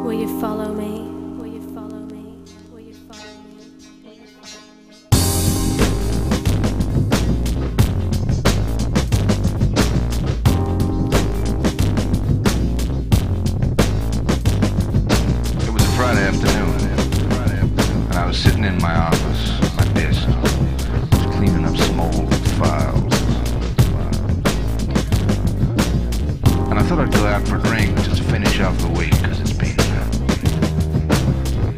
Will you follow me? Will you follow me? Will you follow me? Will you follow It was a Friday afternoon, and I was sitting in my office, my desk, just cleaning up some old files. And I thought I'd go out for a drink just to finish off the week, because it's been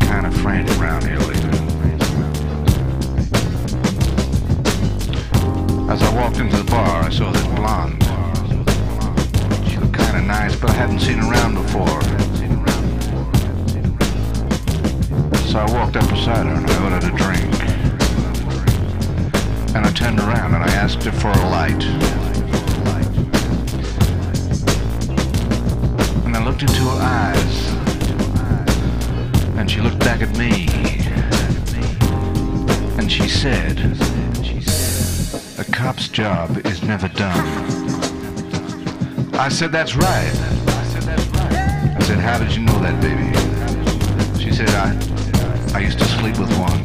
kind of frantic around here lately. As I walked into the bar, I saw this blonde. She looked kind of nice, but I hadn't seen her around before. So I walked up beside her and I ordered a drink. And I turned around and I asked her for a light. And I looked into her eyes. And she looked back at me. And she said, "A cop's job is never done." I said, "That's right." I said, "How did you know that, baby?" She said, I used to sleep with one.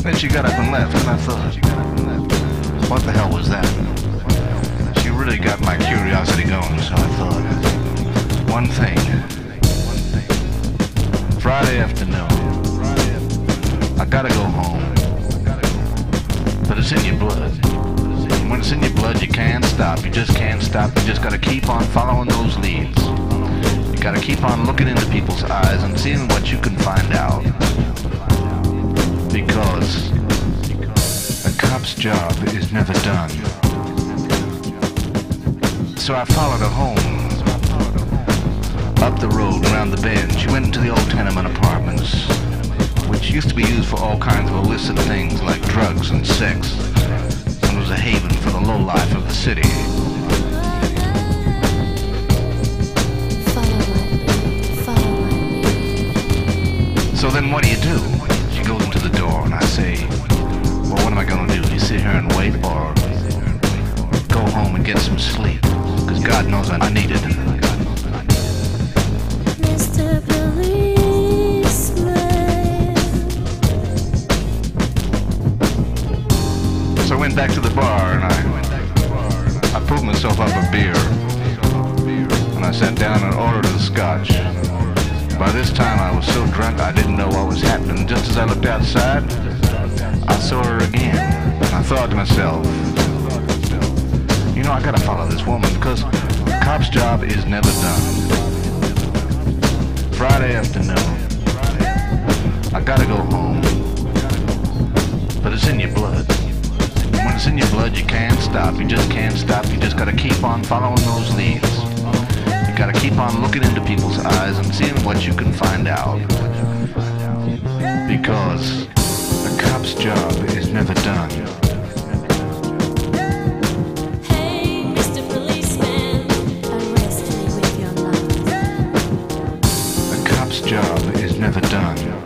Then she got up and left, and I thought, what the hell was that? She really got my curiosity going, so I thought, one thing. Friday afternoon, I gotta go home. But it's in your blood. And when it's in your blood, you can't stop. You just can't stop. You just gotta keep on following those leads. You gotta keep on looking into people's eyes and seeing what you can find out. Because a cop's job is never done. So I followed her home. Up the road, around the bend, she went into the old tenement apartments, which used to be used for all kinds of illicit things like drugs and sex, and was a haven for the lowlife of the city. So then what do? She goes into the door and I say, well, what am I gonna do? You sit here and wait, or go home and get some sleep? Because God knows I need it. Mr. Policeman. So I went back to the bar and I pulled myself up a beer. And I sat down and ordered a scotch. By this time I was so drunk I didn't know what was happening. Just as I looked outside, I saw her again. And I thought to myself, you know, I gotta follow this woman because a cop's job is never done. Friday afternoon, I gotta go home. But it's in your blood. When it's in your blood, you can't stop. You just can't stop. You just gotta keep on following those leads. You gotta keep on looking into people's eyes and seeing what you can find out. Because a cop's job is never done. Hey, Mr. Policeman, arrest me with your love. A cop's job is never done.